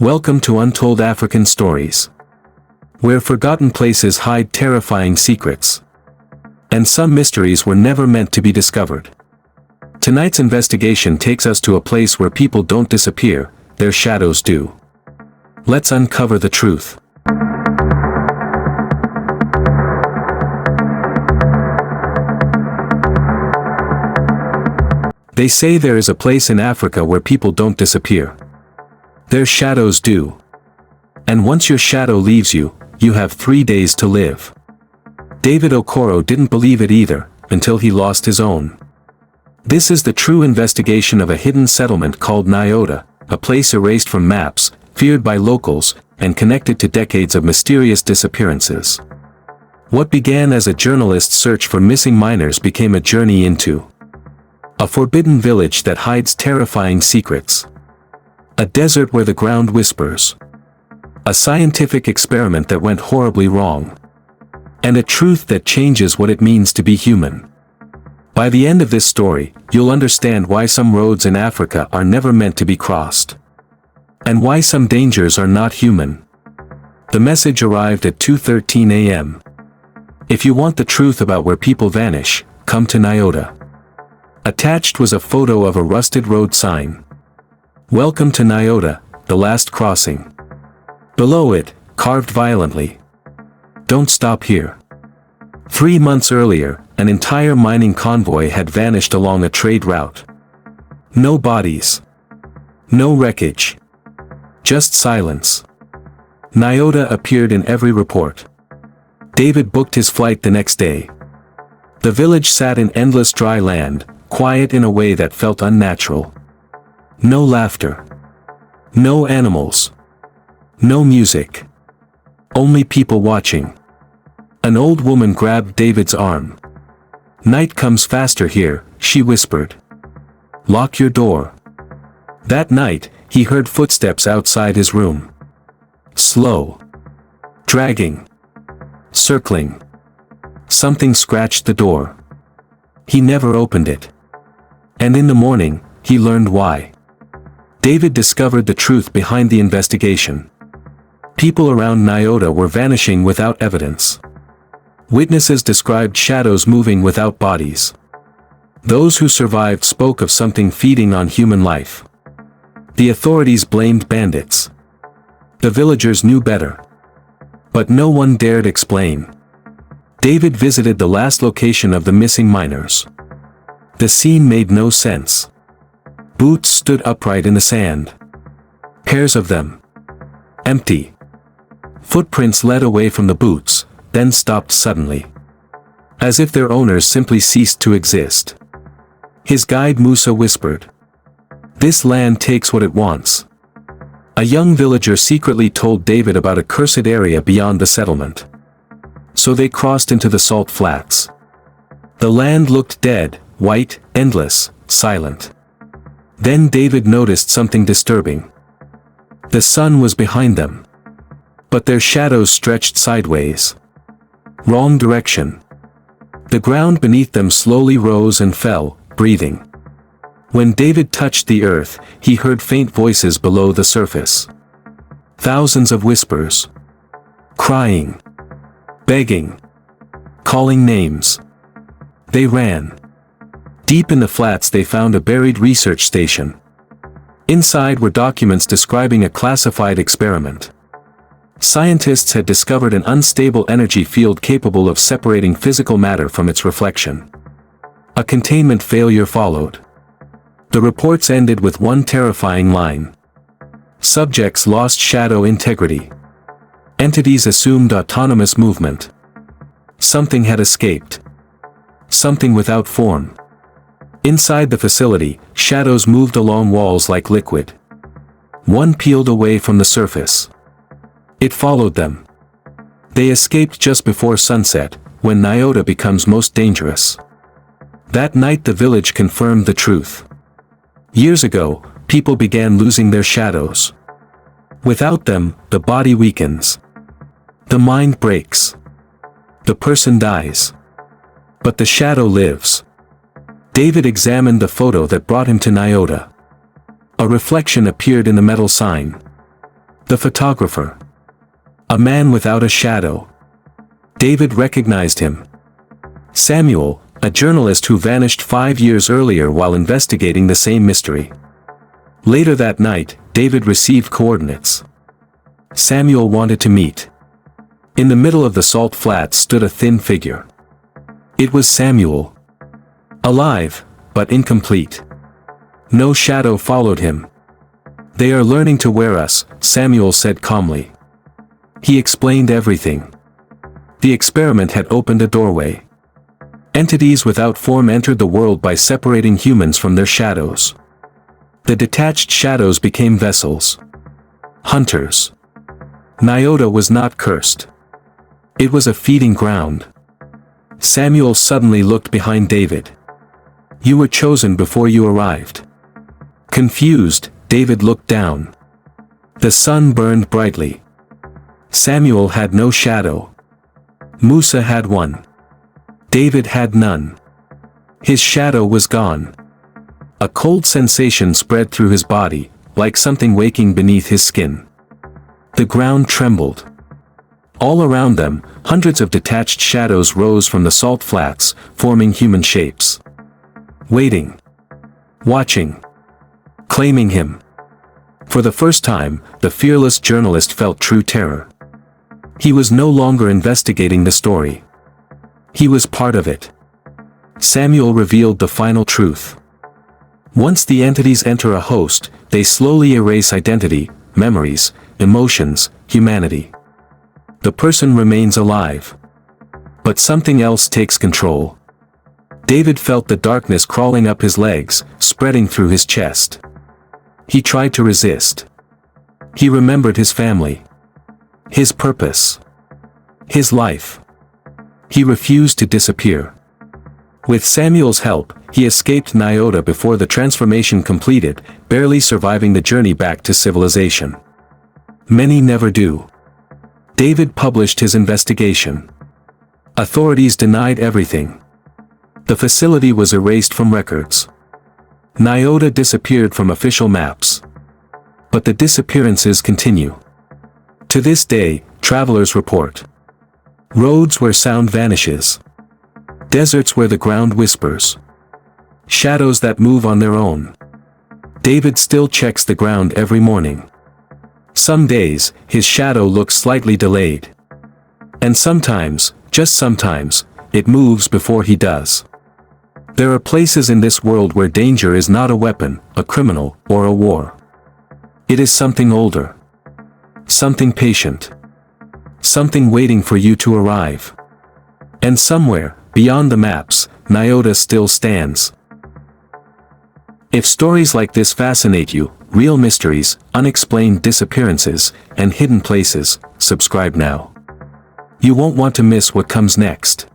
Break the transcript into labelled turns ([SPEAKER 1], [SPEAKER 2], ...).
[SPEAKER 1] Welcome to Untold African Stories, where forgotten places hide terrifying secrets, and some mysteries were never meant to be discovered. Tonight's investigation takes us to a place where people don't disappear, their shadows do. Let's uncover the truth. They say there is a place in Africa where people don't disappear. Their shadows do. And once your shadow leaves you, you have 3 days to live. David Okoro didn't believe it either, until he lost his own. This is the true investigation of a hidden settlement called Nyota, a place erased from maps, feared by locals, and connected to decades of mysterious disappearances. What began as a journalist's search for missing miners became a journey into a forbidden village that hides terrifying secrets. A desert where the ground whispers. A scientific experiment that went horribly wrong. And a truth that changes what it means to be human. By the end of this story, you'll understand why some roads in Africa are never meant to be crossed. And why some dangers are not human. The message arrived at 2:13 a.m. If you want the truth about where people vanish, come to Nyota. Attached was a photo of a rusted road sign. Welcome to Nyota, the last crossing. Below it, carved violently. Don't stop here. 3 months earlier, an entire mining convoy had vanished along a trade route. No bodies. No wreckage. Just silence. Nyota appeared in every report. David booked his flight the next day. The village sat in endless dry land, quiet in a way that felt unnatural. No laughter. No animals. No music. Only people watching. An old woman grabbed David's arm. "Night comes faster here," she whispered. "Lock your door." That night, he heard footsteps outside his room. Slow. Dragging. Circling. Something scratched the door. He never opened it. And in the morning, he learned why. David discovered the truth behind the investigation. People around Nyota were vanishing without evidence. Witnesses described shadows moving without bodies. Those who survived spoke of something feeding on human life. The authorities blamed bandits. The villagers knew better. But no one dared explain. David visited the last location of the missing miners. The scene made no sense. Boots stood upright in the sand. Pairs of them. Empty. Footprints led away from the boots, then stopped suddenly. As if their owners simply ceased to exist. His guide Musa whispered. "This land takes what it wants." A young villager secretly told David about a cursed area beyond the settlement. So they crossed into the salt flats. The land looked dead, white, endless, silent. Then David noticed something disturbing. The sun was behind them. But their shadows stretched sideways. Wrong direction. The ground beneath them slowly rose and fell, breathing. When David touched the earth, he heard faint voices below the surface. Thousands of whispers. Crying. Begging. Calling names. They ran. Deep in the flats they found a buried research station. Inside were documents describing a classified experiment. Scientists had discovered an unstable energy field capable of separating physical matter from its reflection. A containment failure followed. The reports ended with one terrifying line. Subjects lost shadow integrity. Entities assumed autonomous movement. Something had escaped. Something without form. Inside the facility, shadows moved along walls like liquid. One peeled away from the surface. It followed them. They escaped just before sunset, when Nyota becomes most dangerous. That night the village confirmed the truth. Years ago, people began losing their shadows. Without them, the body weakens. The mind breaks. The person dies. But the shadow lives. David examined the photo that brought him to Nyota. A reflection appeared in the metal sign. The photographer. A man without a shadow. David recognized him. Samuel, a journalist who vanished 5 years earlier while investigating the same mystery. Later that night, David received coordinates. Samuel wanted to meet. In the middle of the salt flats stood a thin figure. It was Samuel. Alive, but incomplete. No shadow followed him. "They are learning to wear us," Samuel said calmly. He explained everything. The experiment had opened a doorway. Entities without form entered the world by separating humans from their shadows. The detached shadows became vessels. Hunters. Nyota was not cursed. It was a feeding ground. Samuel suddenly looked behind David. "You were chosen before you arrived." Confused, David looked down. The sun burned brightly. Samuel had no shadow. Musa had one. David had none. His shadow was gone. A cold sensation spread through his body, like something waking beneath his skin. The ground trembled. All around them, hundreds of detached shadows rose from the salt flats, forming human shapes. Waiting. Watching. Claiming him. For the first time, the fearless journalist felt true terror. He was no longer investigating the story. He was part of it. Samuel revealed the final truth. Once the entities enter a host, they slowly erase identity, memories, emotions, humanity. The person remains alive. But something else takes control. David felt the darkness crawling up his legs, spreading through his chest. He tried to resist. He remembered his family. His purpose. His life. He refused to disappear. With Samuel's help, he escaped Nyota before the transformation completed, barely surviving the journey back to civilization. Many never do. David published his investigation. Authorities denied everything. The facility was erased from records. Nyota disappeared from official maps. But the disappearances continue. To this day, travelers report. Roads where sound vanishes. Deserts where the ground whispers. Shadows that move on their own. David still checks the ground every morning. Some days, his shadow looks slightly delayed. And sometimes, just sometimes, it moves before he does. There are places in this world where danger is not a weapon, a criminal, or a war. It is something older. Something patient. Something waiting for you to arrive. And somewhere, beyond the maps, Nyota still stands. If stories like this fascinate you, real mysteries, unexplained disappearances, and hidden places, subscribe now. You won't want to miss what comes next.